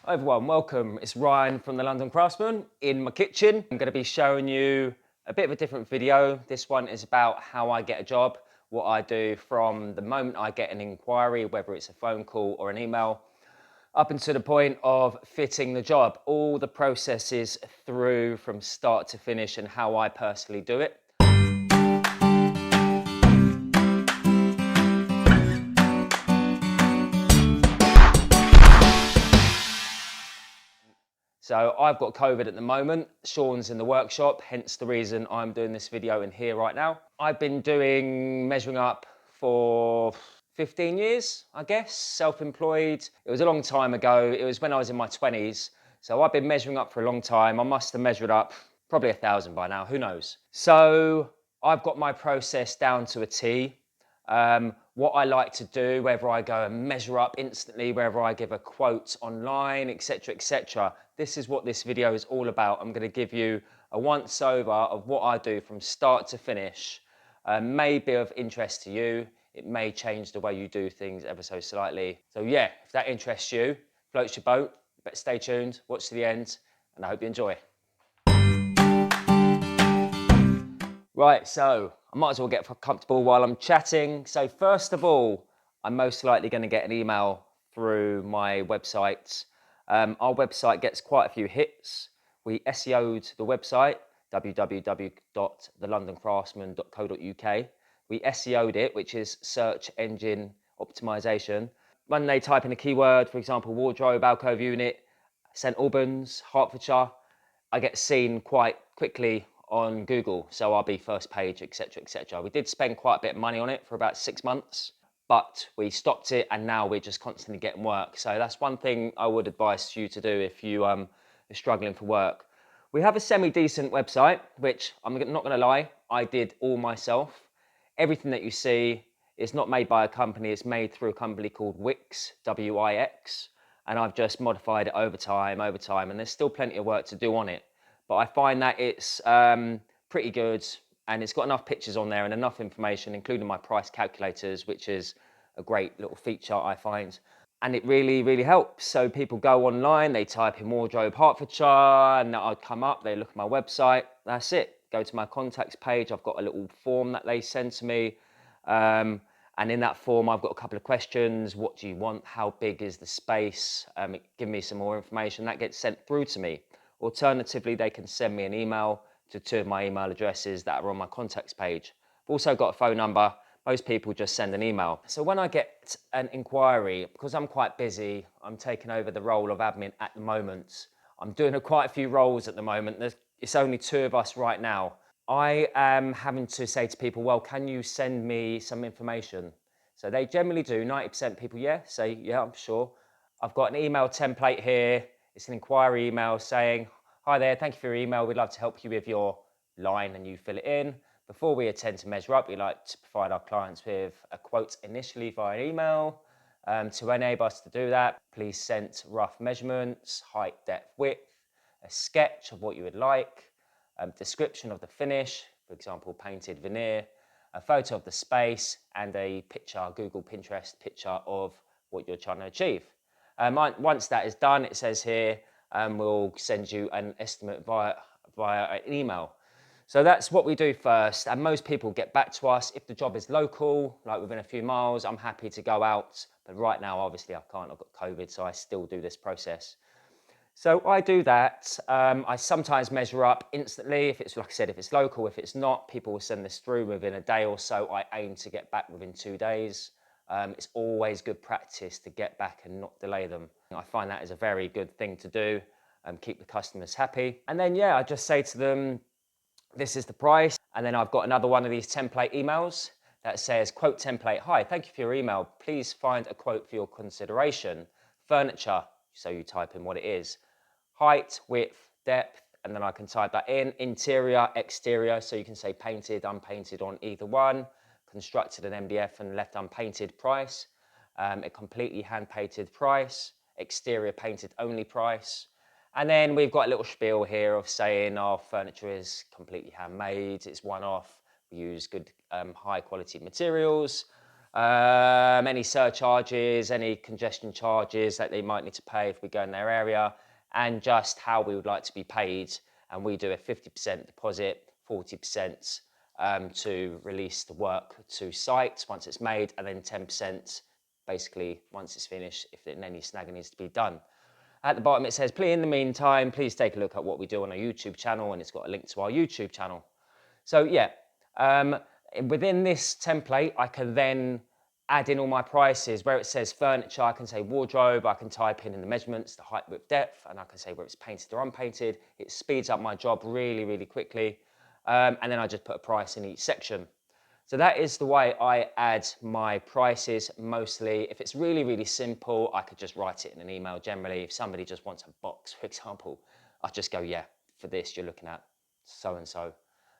Hi everyone, welcome. It's Ryan from the London Craftsman in my kitchen. I'm going to be showing you a bit of a different video. This one is about how I get a job, what I do from the moment I get an inquiry, whether it's a phone call or an email, up until the point of fitting the job. All the processes through from start to finish and how I personally do it. So I've got COVID at the moment, Sean's in the workshop, hence the reason I'm doing this video in here right now. I've been doing measuring up for 15 years, I guess, self-employed. It was a long time ago, it was when I was in my 20s. So I've been measuring up for a long time. I must have measured up probably 1,000 by now, who knows? So I've got my process down to a T. What I like to do, whether I go and measure up instantly, whether I give a quote online, etc., etc. This is what this video is all about. I'm going to give you a once over of what I do from start to finish. May be of interest to you. It may change the way you do things ever so slightly. So yeah, if that interests you, floats your boat, but stay tuned, watch to the end, and I hope you enjoy. Right, so I might as well get comfortable while I'm chatting. So first of all, I'm most likely going to get an email through my website. Our website gets quite a few hits. We SEO'd the website, www.thelondoncraftsman.co.uk. We SEO'd it, which is search engine optimization. When they type in a keyword, for example, wardrobe, alcove unit, St Albans, Hertfordshire, I get seen quite quickly on Google, so I'll be first page, etc., etc. We did spend quite a bit of money on it for about 6 months, but we stopped it and now we're just constantly getting work. So that's one thing I would advise you to do if you are struggling for work. We have a semi-decent website, which I'm not going to lie, I did all myself. Everything that you see is not made by a company, it's made through a company called Wix, W-I-X, and I've just modified it over time, and there's still plenty of work to do on it. But I find that it's pretty good and it's got enough pictures on there and enough information, including my price calculators, which is a great little feature I find. And it really, really helps. So people go online, they type in wardrobe Hertfordshire, and I'd come up, they look at my website, that's it. Go to my contacts page, I've got a little form that they send to me. And in that form, I've got a couple of questions. What do you want? How big is the space? Give me some more information. That gets sent through to me. Alternatively, they can send me an email to 2 of my email addresses that are on my contacts page. I've also got a phone number. Most people just send an email. So when I get an inquiry, because I'm quite busy, I'm taking over the role of admin at the moment. I'm doing quite a few roles at the moment. It's only 2 of us right now. I am having to say to people, well, can you send me some information? So they generally do, 90% people, say, yeah, I'm sure. I've got an email template here. It's an inquiry email saying, hi there, thank you for your email. We'd love to help you with your line and you fill it in. Before we attempt to measure up, we like to provide our clients with a quote initially via email. To enable us to do that, please send rough measurements, height, depth, width, a sketch of what you would like, description of the finish, for example, painted veneer, a photo of the space, and a picture, Google Pinterest picture of what you're trying to achieve. Once that is done, it says here, we'll send you an estimate via an email. So that's what we do first, and most people get back to us. If the job is local, like within a few miles, I'm happy to go out, but right now, obviously, I can't, I've got COVID, so I still do this process. So I do that. I sometimes measure up instantly, if it's, like I said, if it's local. If it's not, people will send this through within a day or so. I aim to get back within 2 days. It's always good practice to get back and not delay them. I find that is a very good thing to do, keep the customers happy. And then, I just say to them, this is the price. And then I've got another one of these template emails that says, quote template, hi, thank you for your email. Please find a quote for your consideration. Furniture, so you type in what it is. Height, width, depth, and then I can type that in. Interior, exterior, so you can say painted, unpainted on either one. Constructed an MDF and left unpainted price. A completely hand-painted price. Exterior painted only price. And then we've got a little spiel here of saying our furniture is completely handmade, it's one-off, we use good high quality materials. any surcharges, any congestion charges that they might need to pay if we go in their area, and just how we would like to be paid. And we do a 50% deposit, 40% to release the work to site once it's made, and then 10% basically once it's finished if any snagging needs to be done. At the bottom it says, please, in the meantime, please take a look at what we do on our YouTube channel, and it's got a link to our YouTube channel. So yeah, within this template, I can then add in all my prices. Where it says furniture, I can say wardrobe, I can type in the measurements, the height, width, depth, and I can say whether it's painted or unpainted. It speeds up my job really, really quickly. And then I just put a price in each section. So that is the way I add my prices mostly. If it's really, really simple, I could just write it in an email generally. If somebody just wants a box, for example, I just go, yeah, for this you're looking at so-and-so.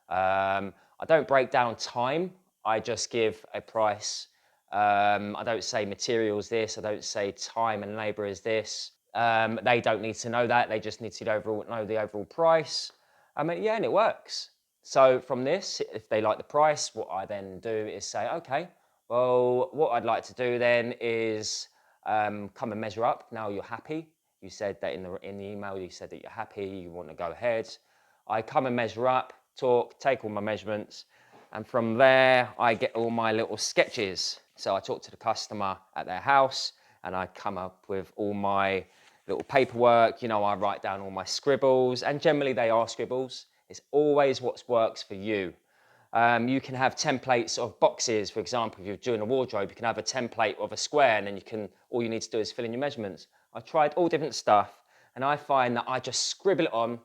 I don't break down time. I just give a price. I don't say materials this. I don't say time and labor is this. They don't need to know that. They just need to know the overall price. I mean, yeah, and it works. So from this, if they like the price, what I then do is say, okay, well, what I'd like to do then is come and measure up. Now you're happy. You said that in the email, you said that you're happy, you want to go ahead. I come and measure up, talk, take all my measurements, and from there, I get all my little sketches. So I talk to the customer at their house, and I come up with all my little paperwork. You know, I write down all my scribbles, and generally they are scribbles. It's always what works for you. You can have templates of boxes. For example, if you're doing a wardrobe, you can have a template of a square, and then all you need to do is fill in your measurements. I tried all different stuff, and I find that I just scribble it on.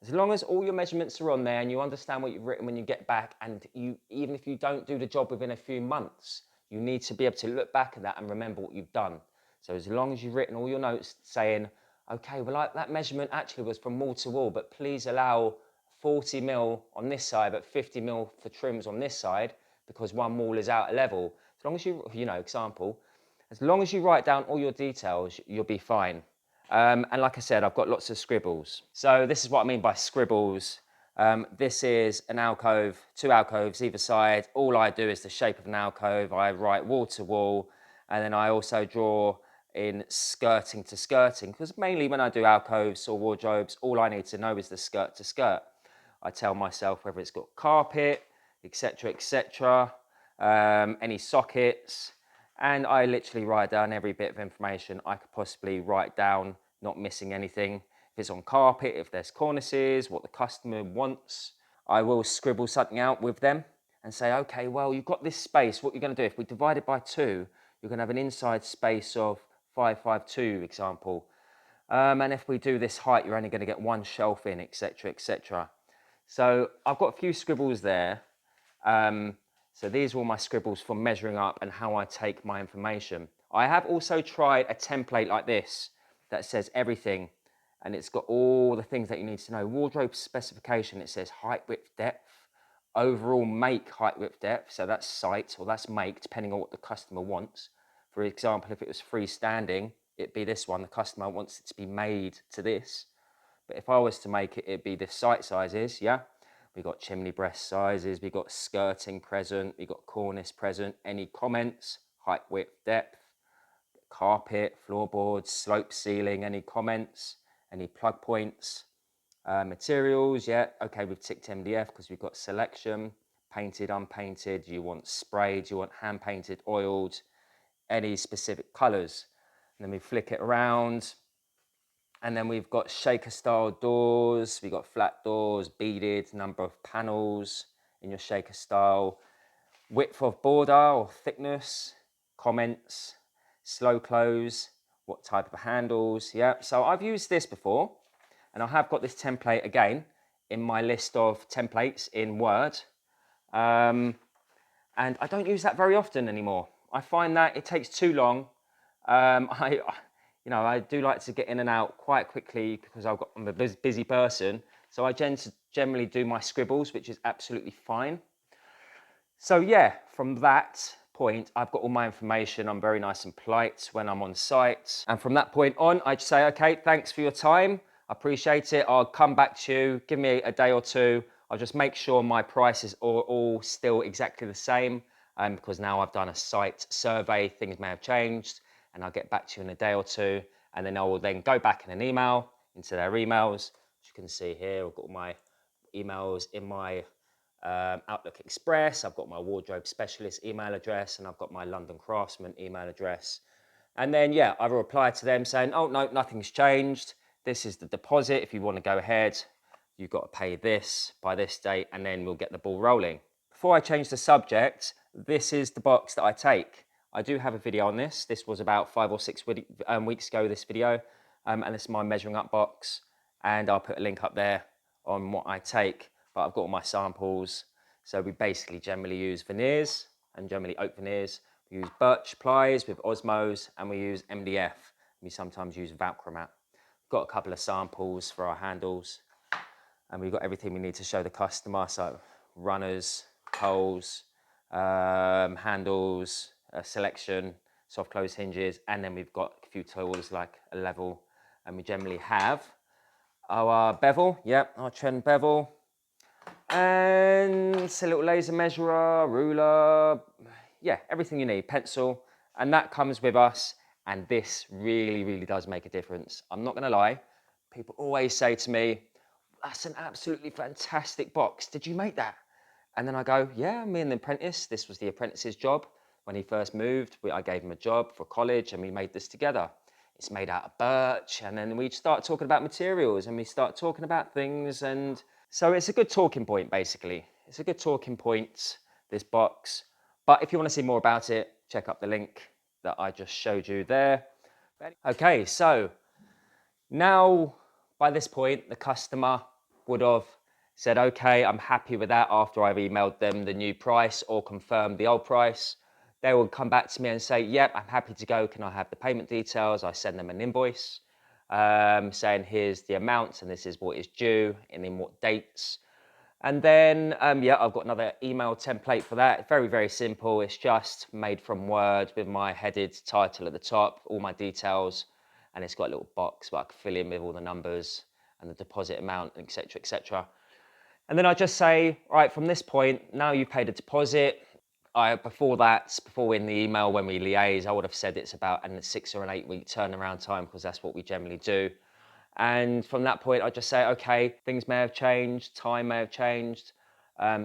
As long as all your measurements are on there and you understand what you've written when you get back, and even if you don't do the job within a few months, you need to be able to look back at that and remember what you've done. So as long as you've written all your notes saying, okay, well, that measurement actually was from wall to wall, but please allow 40 mil on this side, but 50 mil for trims on this side, because one wall is out of level. As long as example, as long as you write down all your details, you'll be fine. And like I said, I've got lots of scribbles. So this is what I mean by scribbles. This is an alcove, 2 alcoves either side. All I do is the shape of an alcove. I write wall to wall, and then I also draw in skirting to skirting, because mainly when I do alcoves or wardrobes, all I need to know is the skirt to skirt. I tell myself whether it's got carpet, etc., etc., any sockets, and I literally write down every bit of information I could possibly write down, not missing anything. If it's on carpet, if there's cornices, what the customer wants, I will scribble something out with them and say, okay, well, you've got this space. What you're going to do, if we divide it by 2, you're going to have an inside space of 552, example. And if we do this height, you're only going to get 1 shelf in, etc., etc. So I've got a few scribbles there. So these are all my scribbles for measuring up and how I take my information. I have also tried a template like this that says everything, and it's got all the things that you need to know. Wardrobe specification, it says height, width, depth, overall make, height, width, depth. So that's site or that's make, depending on what the customer wants. For example, if it was freestanding, it'd be this one. The customer wants it to be made to this. But if I was to make it, it'd be the site sizes, yeah? We've got chimney breast sizes, we've got skirting present, we've got cornice present. Any comments, height, width, depth, carpet, floorboards, slope ceiling, any comments, any plug points, materials, yeah, okay, we've ticked MDF because we've got selection, painted, unpainted, you want sprayed, you want hand painted, oiled, any specific colours. And then we flick it around. And then we've got shaker style doors, we've got flat doors, beaded, number of panels in your shaker style, width of border or thickness, comments, slow close, what type of handles, yeah. So I've used this before, and I have got this template again in my list of templates in Word. And I don't use that very often anymore. I find that it takes too long. I do like to get in and out quite quickly because I'm a busy person. So I generally do my scribbles, which is absolutely fine. So yeah, from that point, I've got all my information. I'm very nice and polite when I'm on site. And from that point on, I'd say, okay, thanks for your time. I appreciate it. I'll come back to you. Give me a day or two. I'll just make sure my prices are all still exactly the same. because now I've done a site survey, things may have changed, and I'll get back to you in a day or two, and then I will then go back in an email into their emails. As you can see here, I've got all my emails in my Outlook Express. I've got my wardrobe specialist email address, and I've got my London Craftsman email address. And then, yeah, I will reply to them saying, oh, no, nothing's changed. This is the deposit. If you want to go ahead, you've got to pay this by this date, and then we'll get the ball rolling. Before I change the subject, this is the box that I take. I do have a video on this. This was about 5 or 6 weeks ago, this video. And this is my measuring up box. And I'll put a link up there on what I take. But I've got all my samples. So we basically generally use veneers, and generally oak veneers. We use birch plies with Osmos, and we use MDF. We sometimes use Velcro mat. We've got a couple of samples for our handles. And we've got everything we need to show the customer. So runners, poles, handles, a selection, soft close hinges, and then we've got a few tools like a level, and we generally have our bevel, our trend bevel, and it's a little laser measurer, ruler, everything you need, pencil, and that comes with us, and this really, really does make a difference. I'm not gonna lie, people always say to me, that's an absolutely fantastic box, did you make that? And then I go, yeah, me and the apprentice, this was the apprentice's job. When he first moved, I gave him a job for college and we made this together. It's made out of birch, and then we start talking about materials and we start talking about things, and so it's a good talking point, basically. It's a good talking point, this box. But if you want to see more about it, check up the link that I just showed you there. Okay, so now by this point, the customer would have said, okay, I'm happy with that after I've emailed them the new price or confirmed the old price. They will come back to me and say, yep, I'm happy to go. Can I have the payment details? I send them an invoice saying, here's the amount and this is what is due and in what dates. And then, I've got another email template for that. Very, very simple. It's just made from Word with my headed title at the top, all my details. And it's got a little box where I can fill in with all the numbers and the deposit amount, etc., etc. And then I just say, right, from this point, now you've paid a deposit. Before in the email when we liaise, I would have said it's about a 6 or an 8 week turnaround time, because that's what we generally do. And from that point, I just say, okay, things may have changed, time may have changed.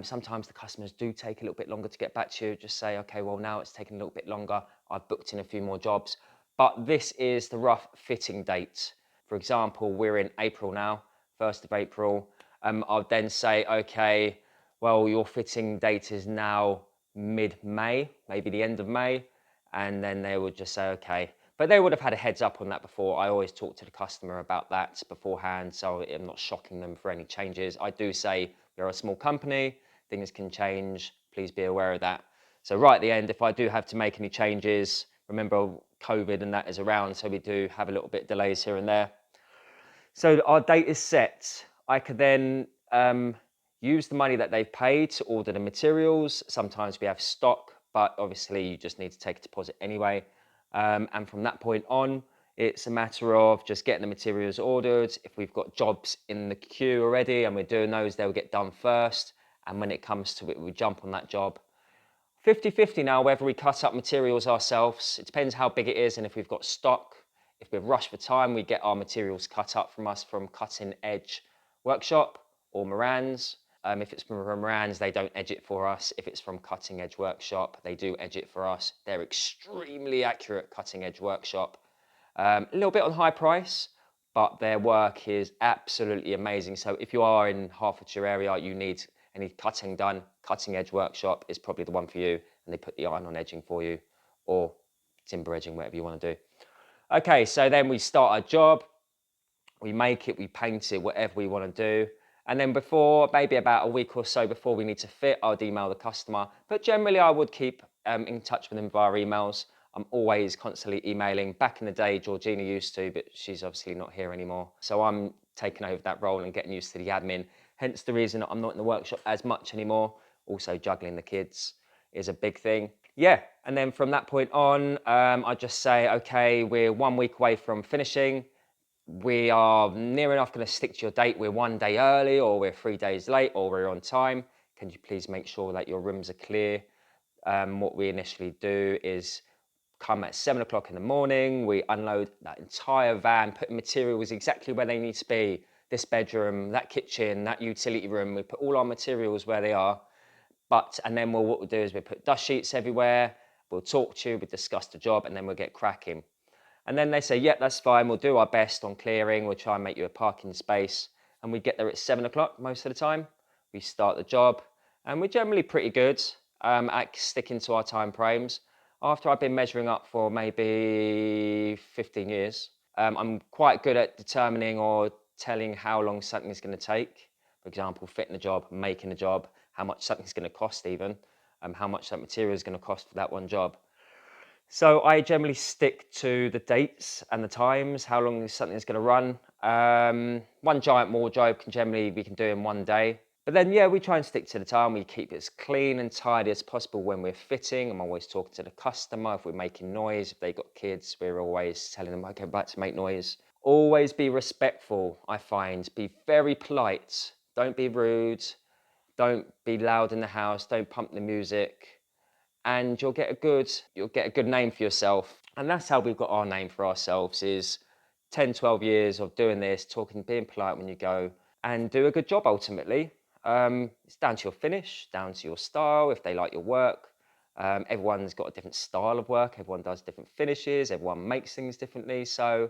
Sometimes the customers do take a little bit longer to get back to you. Just say, okay, well, now it's taking a little bit longer. I've booked in a few more jobs. But this is the rough fitting date. For example, we're in April now, 1st of April. I'll then say, okay, well, your fitting date is now mid-May, maybe the end of May. And then they would just say, okay. But they would have had a heads up on that before. I always talk to the customer about that beforehand, so I'm not shocking them for any changes. I do say we're a small company, things can change, please be aware of that. So right at the end, if I do have to make any changes, remember COVID and that is around, so we do have a little bit delays here and there. So our date is set. I could then use the money that they've paid to order the materials. Sometimes we have stock, but obviously you just need to take a deposit anyway. And from that point on, it's a matter of just getting the materials ordered. If we've got jobs in the queue already and we're doing those, they'll get done first. And when it comes to it, we jump on that job. 50-50 now, whether we cut up materials ourselves. It depends how big it is and if we've got stock. If we're rushed for time, we get our materials cut up from us from Cutting Edge Workshop or Moran's. If it's from Moran's, they don't edge it for us. If it's from Cutting Edge Workshop, they do edge it for us. They're extremely accurate, Cutting Edge Workshop. A little bit on high price, but their work is absolutely amazing. So if you are in Hertfordshire area, you need any cutting done, Cutting Edge Workshop is probably the one for you. And they put the iron-on edging for you, or timber edging, whatever you want to do. Okay, so then we start our job. We make it, we paint it, whatever we want to do. And then before, maybe about a week or so before we need to fit, I'd email the customer. But generally, I would keep in touch with them via emails. I'm always constantly emailing. Back in the day, Georgina used to, but she's obviously not here anymore. So I'm taking over that role and getting used to the admin. Hence the reason I'm not in the workshop as much anymore. Also, juggling the kids is a big thing. Yeah, and then from that point on, I just say, okay, we're 1 week away from finishing. We are near enough going to stick to your date. We're 1 day early, or we're 3 days late, or we're on time. Can you please make sure that your rooms are clear? what we initially do is come at 7 o'clock in the morning, we unload that entire van, put materials exactly where they need to be. This bedroom, that kitchen, that utility room, we put all our materials where they are. And then what we'll do is we put dust sheets everywhere, we'll talk to you, we discuss the job, and then we'll get cracking. And then they say, yep, that's fine, we'll do our best on clearing, we'll try and make you a parking space. And we get there at 7 o'clock most of the time. We start the job, and we're generally pretty good at sticking to our time frames. After I've been measuring up for maybe 15 years, I'm quite good at determining or telling how long something's going to take. For example, fitting a job, making a job, how much something's going to cost even, how much that material is going to cost for that one job. So I generally stick to the dates and the times, how long something's going to run. One giant wardrobe we can do in one day. But then, yeah, we try and stick to the time. We keep it as clean and tidy as possible when we're fitting. I'm always talking to the customer. If we're making noise, if they've got kids, we're always telling them, okay, back to make noise. Always be respectful, I find. Be very polite. Don't be rude. Don't be loud in the house. Don't pump the music. And you'll get a good name for yourself. And that's how we've got our name for ourselves, is 10, 12 years of doing this, being polite when you go, and do a good job ultimately. It's down to your finish, down to your style, if they like your work. Everyone's got a different style of work, everyone does different finishes, everyone makes things differently. So,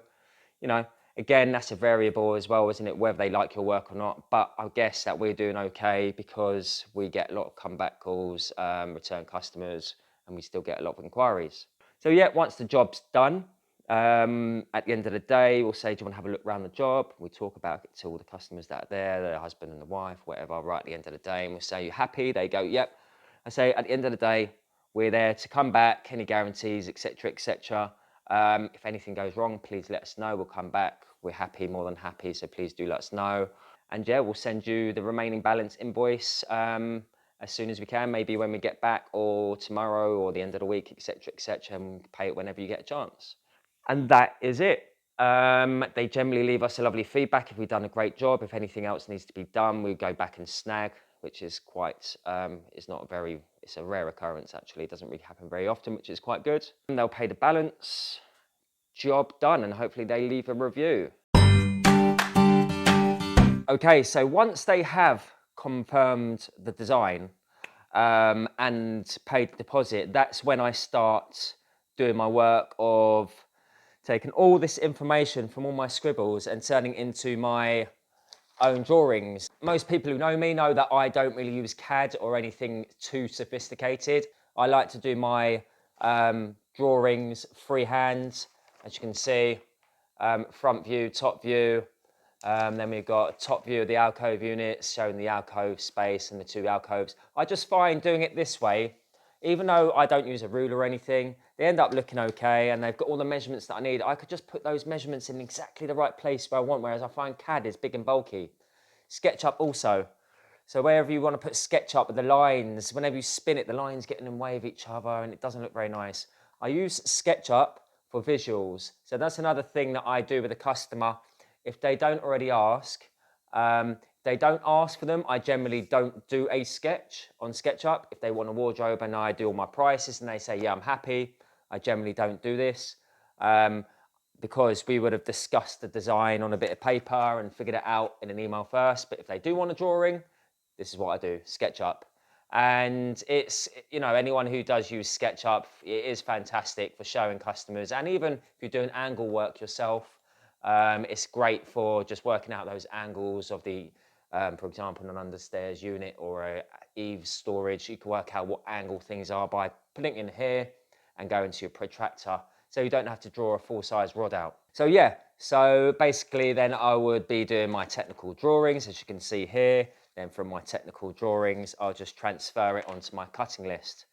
you know, again, that's a variable as well, isn't it? Whether they like your work or not. But I guess that we're doing okay because we get a lot of comeback calls, return customers, and we still get a lot of inquiries. So yeah, once the job's done, at the end of the day, we'll say, do you want to have a look around the job? We talk about it to all the customers that are there, their husband and the wife, whatever, right at the end of the day. And we'll say, you happy? They go, yep. I say, at the end of the day, we're there to come back, any guarantees, etc., etc. If anything goes wrong, please let us know. We'll come back. We're happy, more than happy. So please do let us know. And yeah, we'll send you the remaining balance invoice as soon as we can, maybe when we get back, or tomorrow, or the end of the week, etc., etc. And pay it whenever you get a chance. And that is it. They generally leave us a lovely feedback if we've done a great job. If anything else needs to be done, we go back and snag, which is quite, it's a rare occurrence actually. It doesn't really happen very often, which is quite good. And they'll pay the balance, job done, and hopefully they leave a review. Okay, so once they have confirmed the design and paid the deposit, that's when I start doing my work of taking all this information from all my scribbles and turning into my own drawings. Most people who know me know that I don't really use CAD or anything too sophisticated. I like to do my drawings freehand, as you can see, front view, top view. Then we've got a top view of the alcove units, showing the alcove space and the two alcoves. I just find doing it this way, even though I don't use a ruler or anything, they end up looking okay, and they've got all the measurements that I need. I could just put those measurements in exactly the right place where I want, whereas I find CAD is big and bulky. SketchUp also. So wherever you want to put SketchUp with the lines, whenever you spin it, the lines get in the way of each other and it doesn't look very nice. I use SketchUp for visuals. So that's another thing that I do with a customer. If they don't already ask, they don't ask for them, I generally don't do a sketch on SketchUp. If they want a wardrobe and I do all my prices and they say, yeah, I'm happy, I generally don't do this because we would have discussed the design on a bit of paper and figured it out in an email first. But if they do want a drawing, this is what I do, SketchUp. And it's, you know, anyone who does use SketchUp, it is fantastic for showing customers. And even if you're doing angle work yourself, it's great for just working out those angles of the, for example, an understairs unit or a eaves storage. You can work out what angle things are by putting it in here and going to your protractor. So you don't have to draw a full-size rod out. So yeah, so basically then I would be doing my technical drawings, as you can see here. Then from my technical drawings, I'll just transfer it onto my cutting list.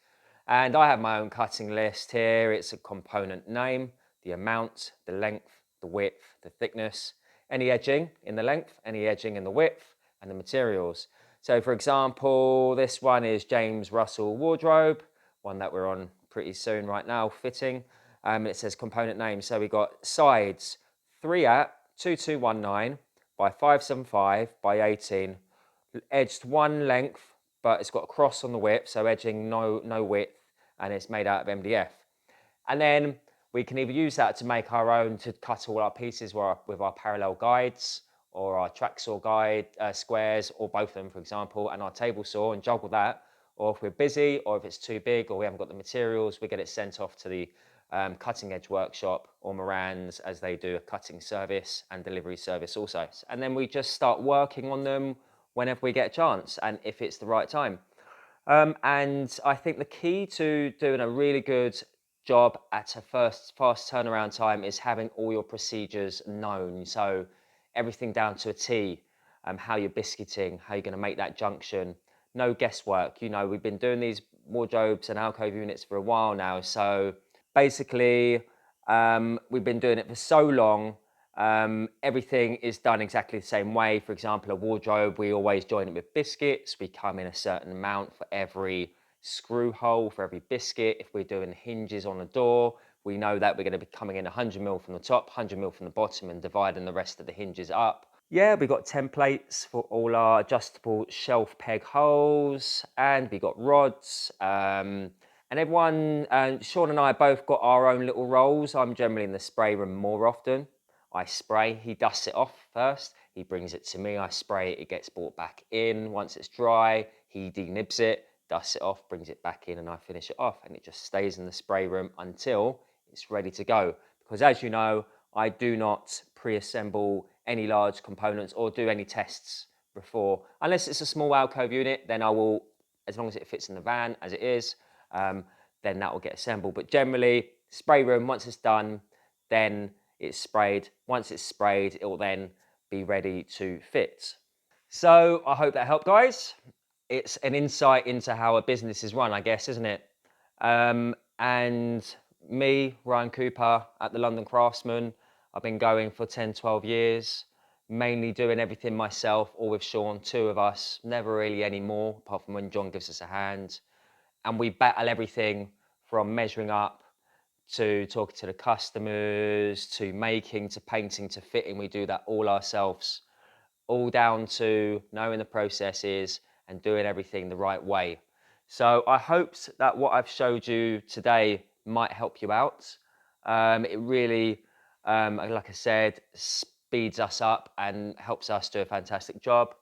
And I have my own cutting list here. It's a component name, the amount, the length, the width, the thickness, any edging in the length, any edging in the width, and the materials. So for example, this one is James Russell wardrobe, one that we're on pretty soon right now, fitting. It says component name. So we got sides 3@2219 by 575 by 18, edged one length, but it's got a cross on the width, so edging no width, and it's made out of MDF. And then we can either use that to make our own, to cut all our pieces with our parallel guides or our track saw guide squares, or both of them, for example, and our table saw, and juggle that. Or if we're busy, or if it's too big, or we haven't got the materials, we get it sent off to the cutting edge workshop or Moran's, as they do a cutting service and delivery service also. And then we just start working on them whenever we get a chance and if it's the right time. And I think the key to doing a really good job at a fast turnaround time is having all your procedures known. So everything down to a T, how you're biscuiting, how you're going to make that junction. No guesswork. You know, we've been doing these wardrobes and alcove units for a while now. So basically, we've been doing it for so long. Everything is done exactly the same way. For example, a wardrobe, we always join it with biscuits. We come in a certain amount for every screw hole, for every biscuit. If we're doing hinges on a door, we know that we're going to be coming in 100 mil from the top, 100 mil from the bottom, and dividing the rest of the hinges up. Yeah, we got templates for all our adjustable shelf peg holes, and we got rods. And everyone, Sean and I both got our own little roles. I'm generally in the spray room more often. I spray, he dusts it off first, he brings it to me, I spray it, it gets brought back in. Once it's dry, he denibs it, dusts it off, brings it back in, and I finish it off, and it just stays in the spray room until it's ready to go. Because as you know, I do not pre-assemble any large components or do any tests before. Unless it's a small alcove unit, then I will, as long as it fits in the van as it is, then that will get assembled. But generally, spray room, once it's done, then it's sprayed. Once it's sprayed, it will then be ready to fit. So I hope that helped, guys. It's an insight into how a business is run, I guess, isn't it? And me, Ryan Cooper, at the London Craftsman, I've been going for 10, 12 years, mainly doing everything myself, or with Sean, two of us, never really any more, apart from when John gives us a hand. And we battle everything from measuring up to talking to the customers, to making, to painting, to fitting. We do that all ourselves, all down to knowing the processes and doing everything the right way. So I hoped that what I've showed you today might help you out. It really, like I said, speeds us up and helps us do a fantastic job.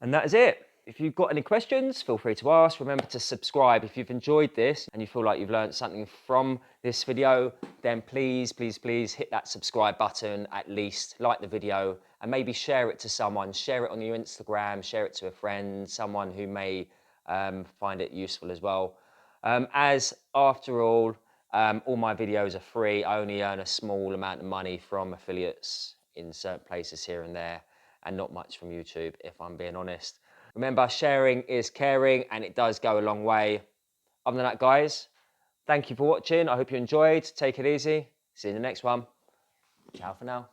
And that is it. If you've got any questions, feel free to ask. Remember to subscribe. If you've enjoyed this and you feel like you've learned something from this video, then please, please, please hit that subscribe button, at least like the video, and maybe share it to someone. Share it on your Instagram, share it to a friend, someone who may find it useful as well. As after all my videos are free. I only earn a small amount of money from affiliates in certain places here and there, and not much from YouTube, if I'm being honest. Remember, sharing is caring, and it does go a long way. Other than that, guys, thank you for watching. I hope you enjoyed. Take it easy. See you in the next one. Ciao for now.